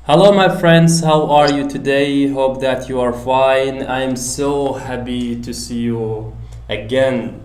Hello, my friends. How are you today? Hope that you are fine. I am so happy to see you again.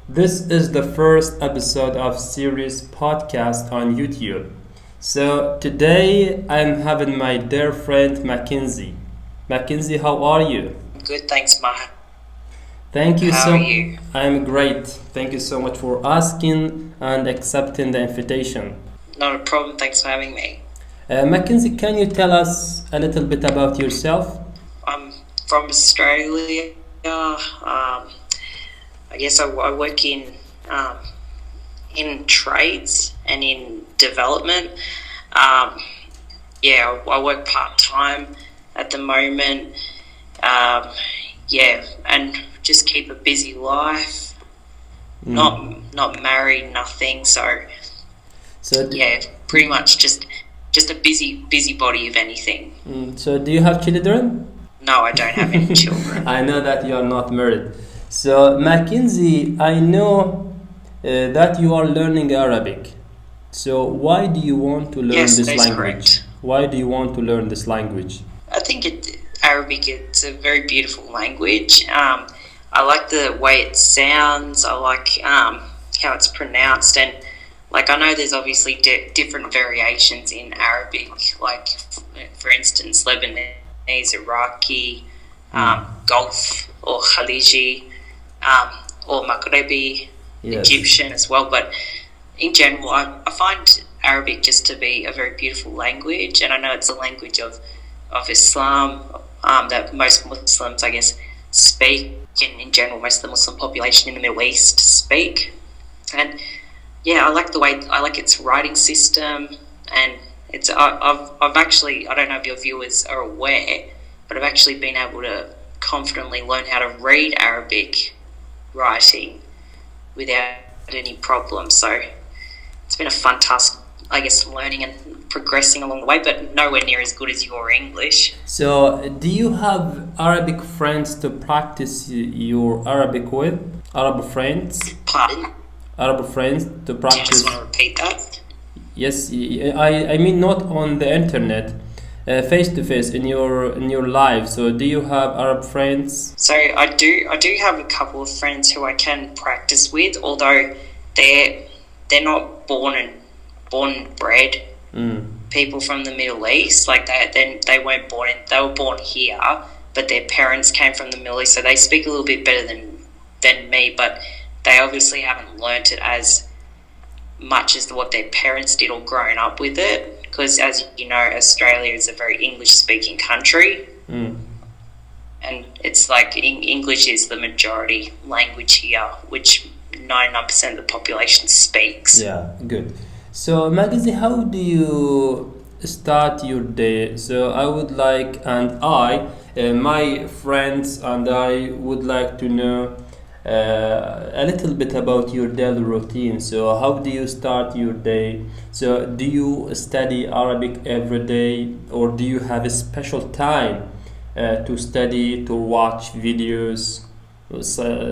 This is the first episode of series podcast on YouTube. So today I'm having my dear friend McKenzie. McKenzie, how are you? Good, thanks, Matt. Thank you How are so. you? I'm great. Thank you so much for asking and accepting the invitation. Not a problem, thanks for having me. Mackenzie, can you tell us a little bit about yourself? I'm from Australia. I guess I work in trades and in development. Um, I work part time at the moment. Um, and just keep a busy life. Not married, nothing. So, Pretty much just a busy body, if anything. so do you have children? No, I don't have any children. I know that you are not married. So, Mackenzie, I know that you are learning Arabic. So, why do you want to learn Yes, this that's language? correct. Why do you want to learn this language? I think Arabic, it's a very beautiful language. I like the way it sounds. I like how it's pronounced, and like I know there's obviously different variations in Arabic. Like for instance, Lebanese, Iraqi, Gulf or Khaliji, or Maghrebi, Yes. Egyptian as well. But in general, I find Arabic just to be a very beautiful language, and I know it's a language of Islam that most Muslims, I guess, speak, and in general, most of the Muslim population in the Middle East speak. And yeah, I like its writing system, and I've actually, I don't know if your viewers are aware, but I've actually been able to confidently learn how to read Arabic writing without any problem. So it's been a fun task, I guess, learning and progressing along the way, but nowhere near as good as your English. So, do you have Arabic friends to practice your Arabic with? Arab friends? Pardon? Arab friends to Do you just practice? want to repeat that? Yes, I mean not on the internet, face to face in your life. So, do you have Arab friends? So I do have a couple of friends who I can practice with, although they're not born and bred people from the Middle East. Like they weren't born they were born here, but their parents came from the Middle East, so they speak a little bit better than me. But they obviously haven't learnt it as much as what their parents did or grown up with it. Because as you know, Australia is a very English speaking country. And it's like English is the majority language here, which 99% of the population speaks. Yeah, good. So, Magazine, how do you start your day? So, I would like, and my friends, and I would like to know a little bit about your daily routine. So, how do you start your day? So, do you study Arabic every day, or do you have a special time to study, to watch videos,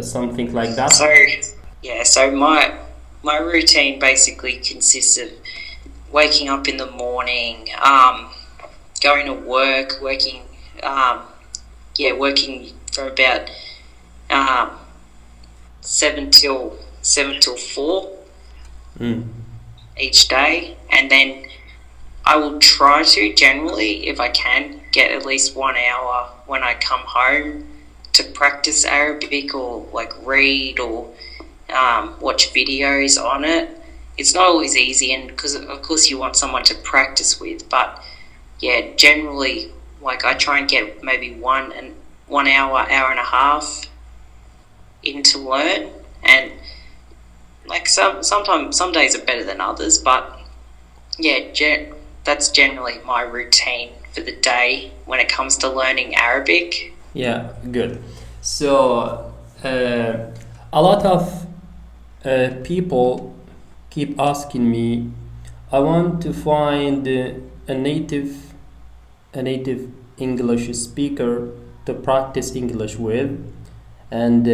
something like that? So my routine basically consists of waking up in the morning, going to work, working for about um, seven till 4 each day, and then I will try to generally, if I can, get at least 1 hour when I come home to practice Arabic or like read or watch videos on it. It's not always easy, and because of course you want someone to practice with, but yeah, generally like I try and get maybe 1 hour, hour and a half in to learn, and like sometimes some days are better than others, but yeah, that's generally my routine for the day when it comes to learning Arabic. Yeah, good. So, a lot of people keep asking me, I want to find a native English speaker to practice English with, and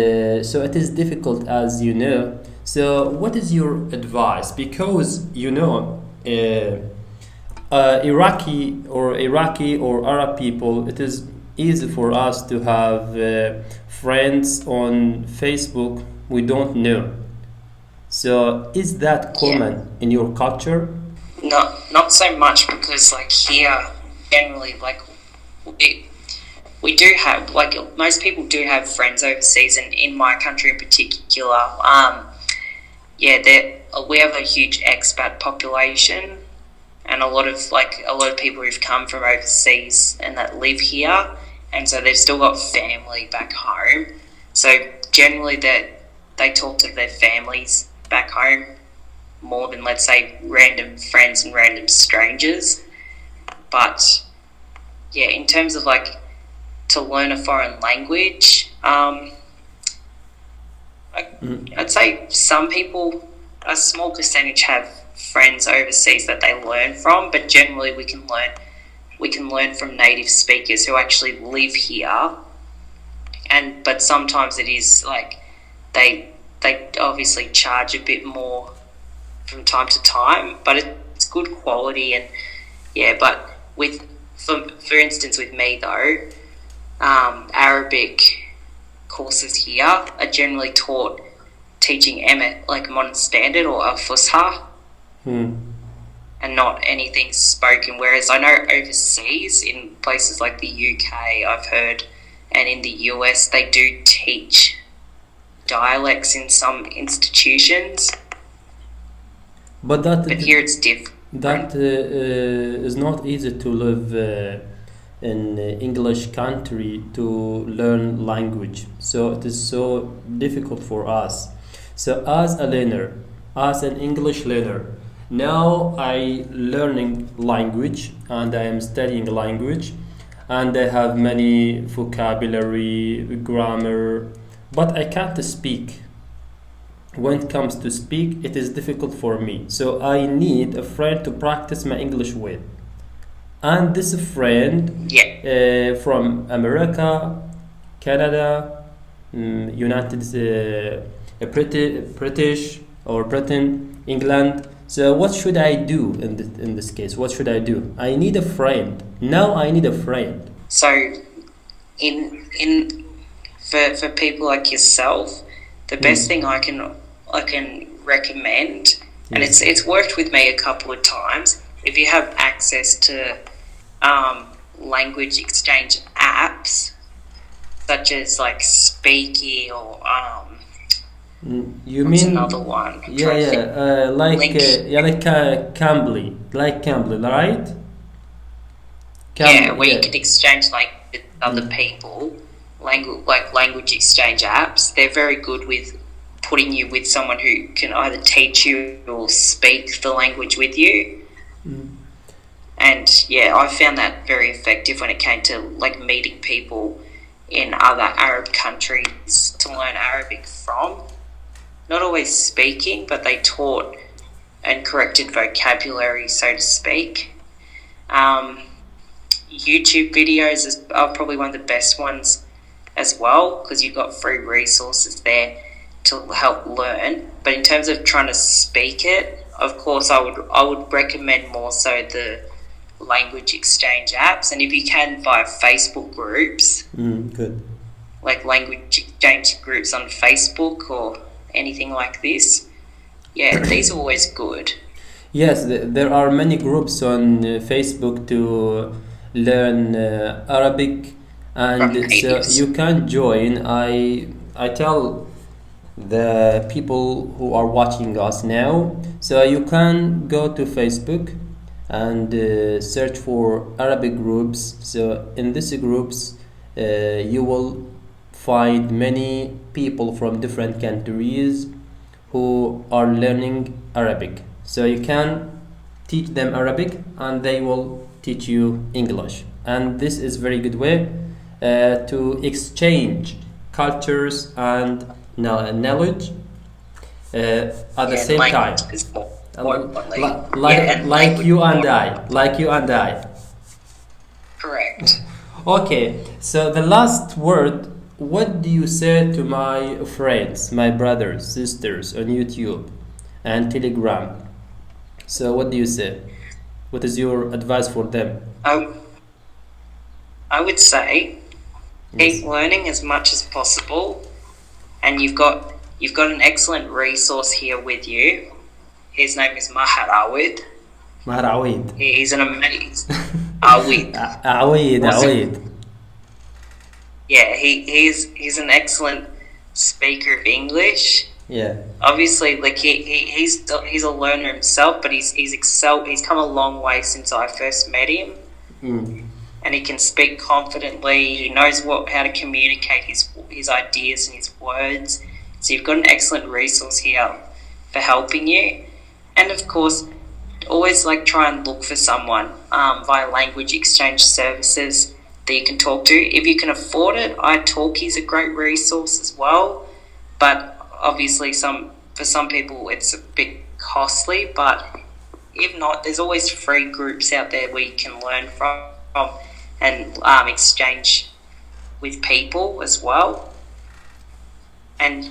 so it is difficult, as you know. So, what is your advice? Because Iraqi or Arab people, it is easy for us to have friends on Facebook we don't know. So is that Yeah. common in your culture? Not so much because like here generally like we, we do have like most people do have friends overseas, and in my country in particular, yeah, we have a huge expat population, and a lot of people who've come from overseas and that live here, and so they've still got family back home. So generally, they talk to their families back home more than, let's say, random friends and random strangers. But yeah, in terms of like to learn a foreign language, I'd say some people, a small percentage, have friends overseas that they learn from, but generally we can learn from native speakers who actually live here. And but sometimes it is like they obviously charge a bit more from time to time, but it's good quality. And yeah, but with for instance with me though, Arabic courses here are generally taught teaching like modern standard or al fusha, Hmm. and not anything spoken. Whereas I know overseas, in places like the UK, I've heard, and in the US, they do teach dialects in some institutions, But but here it's different. that is not easy to live in English country to learn language. So it is so difficult for us. So as a learner, as an English learner, now I learning language and I am studying language, and I have many vocabulary, grammar, but I can't speak. When it comes to speak, it is difficult for me. So I need a friend to practice my English with. And this friend Yeah, from America, Canada, United British or Britain, England. So what should I do in this case? What should I do? I need a friend. Now I need a friend. so in for people like yourself, the best thing I can recommend, and Yes. it's worked with me a couple of times. If you have access to language exchange apps such as like Speaky or You what's mean another one? I'm yeah, trying to yeah, think. Link. yeah, like Cambly, right? Yeah, where you Yeah. can exchange like with other people, language exchange apps. They're very good with putting you with someone who can either teach you or speak the language with you. And yeah, I found that very effective when it came to like meeting people in other Arab countries to learn Arabic from. Not always speaking, but they taught and corrected vocabulary, so to speak. Um, YouTube videos are probably one of the best ones as well, because you've got free resources there to help learn. But in terms of trying to speak it, of course, I would recommend more so the language exchange apps, and if you can via Facebook groups, Good. like language exchange groups on Facebook or anything like this. Yeah, these are always good. Yes, there are many groups on Facebook to learn Arabic, From and so natives. you can join. I tell the people who are watching us now, so you can go to Facebook and search for Arabic groups. So in these groups, you will find many people from different countries who are learning Arabic. So you can teach them Arabic and they will teach you English. And this is very good way to exchange cultures and knowledge at the Yeah, same time. language is more importantly. Like, Yeah, and like language you and more- I. Like you and I. Correct. Okay, so the last word, what do you say to my friends, my brothers, sisters on YouTube and Telegram? So what do you say? What is your advice for them? I, I would say Yes. keep learning as much as possible, and you've got an excellent resource here with you. His name is Mahar Awid. مهر عويد. He's an amazing Awid. عويد Was it? عويد. Yeah, he's an excellent speaker of English. Yeah. Obviously, like he's a learner himself, but he's excelled. He's come a long way since I first met him, Mm. and he can speak confidently. He knows how to communicate his ideas and his words. So you've got an excellent resource here for helping you, and of course, always like try and look for someone via language exchange services that you can talk to. If you can afford it, iTalki is a great resource as well, but obviously for some people it's a bit costly. But if not, there's always free groups out there where you can learn from and exchange with people as well. And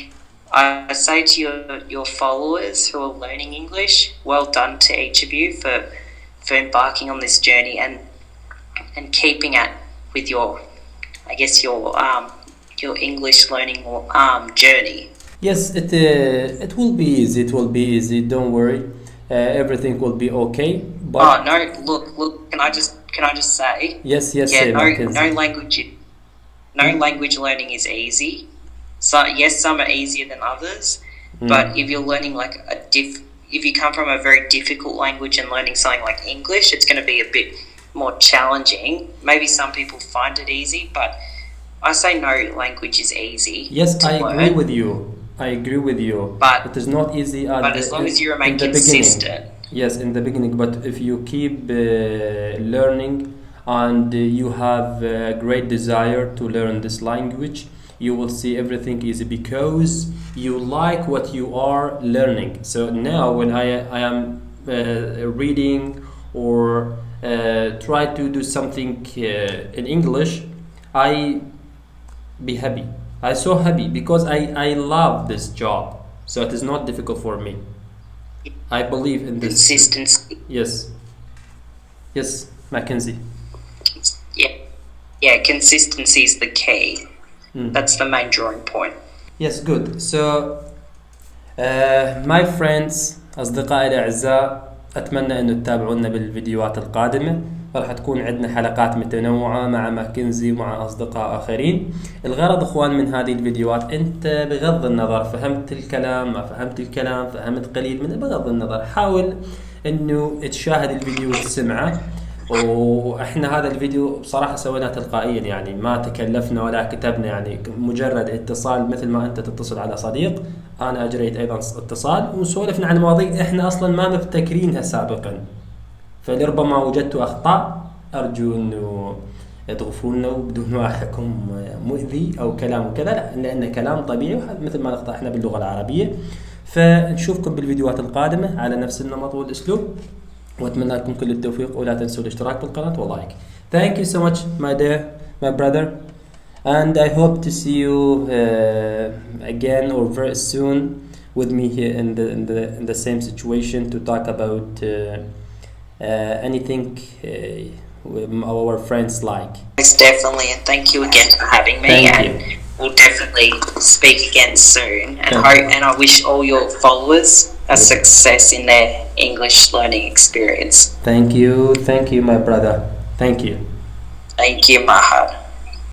I say to your followers who are learning English, well done to each of you for embarking on this journey and keeping it with your English learning journey. Yes, it will be easy. It will be easy. Don't worry. Everything will be okay. But Oh no! Look! Can I just say? yes, yes, Yeah, say no McKenzie. language learning is easy. So yes, some are easier than others. Mm. But if you're learning like if you come from a very difficult language and learning something like English, it's going to be a bit more challenging. Maybe some people find it easy, but I say no language is easy. Yes, to I learn. agree with you. I agree with you. But It is not easy at but as long as you remain in the beginning. consistent. Yes, in the beginning. But if you keep learning and you have a great desire to learn this language, you will see everything easy because you like what you are learning. So now, when I am reading or try to do something in English, I be happy. I so happy because I love this job. So it is not difficult for me. I believe in this. Consistency. Yes. Yes, Mackenzie. Yeah, consistency is the key. Mm. That's the main drawing point. Yes, good. So my friends أصدقائي الأعزاء أتمنى أنه تتابعونا بالفيديوهات القادمة. راح تكون عندنا حلقات متنوعة مع ماكنزي ومع أصدقاء آخرين. الغرض إخوان من هذه الفيديوهات أنت بغض النظر فهمت الكلام ما فهمت الكلام فهمت قليل منه بغض النظر حاول أنه تشاهد الفيديو وتسمعه. وإحنا هذا الفيديو بصراحة سويناه تلقائيا يعني ما تكلفنا ولا كتبنا يعني مجرد اتصال مثل ما أنت تتصل على صديق أنا أجريت أيضا اتصال وسولفنا عن مواضيع إحنا أصلا ما مبتكرينها سابقا. فلربما وجدت أخطاء أرجو أنه تغفروا لنا وبدون ما أحكم مؤذي أو كلام وكذا لا لأنه كلام طبيعي مثل ما نقطع إحنا باللغة العربية. فنشوفكم بالفيديوهات القادمة على نفس النمط والأسلوب وأتمنى لكم كل التوفيق ولا تنسوا الاشتراك بالقناة ولايك. Thank you so much my brother and I hope to see you again or very soon with me here in the same situation to talk about anything our friends like. Yes, definitely, and thank you again for having me. Thank and you. we'll definitely speak again soon. And Thank I wish all your followers a success in their English learning experience. Thank you my brother. Thank you. Thank you, Mahar.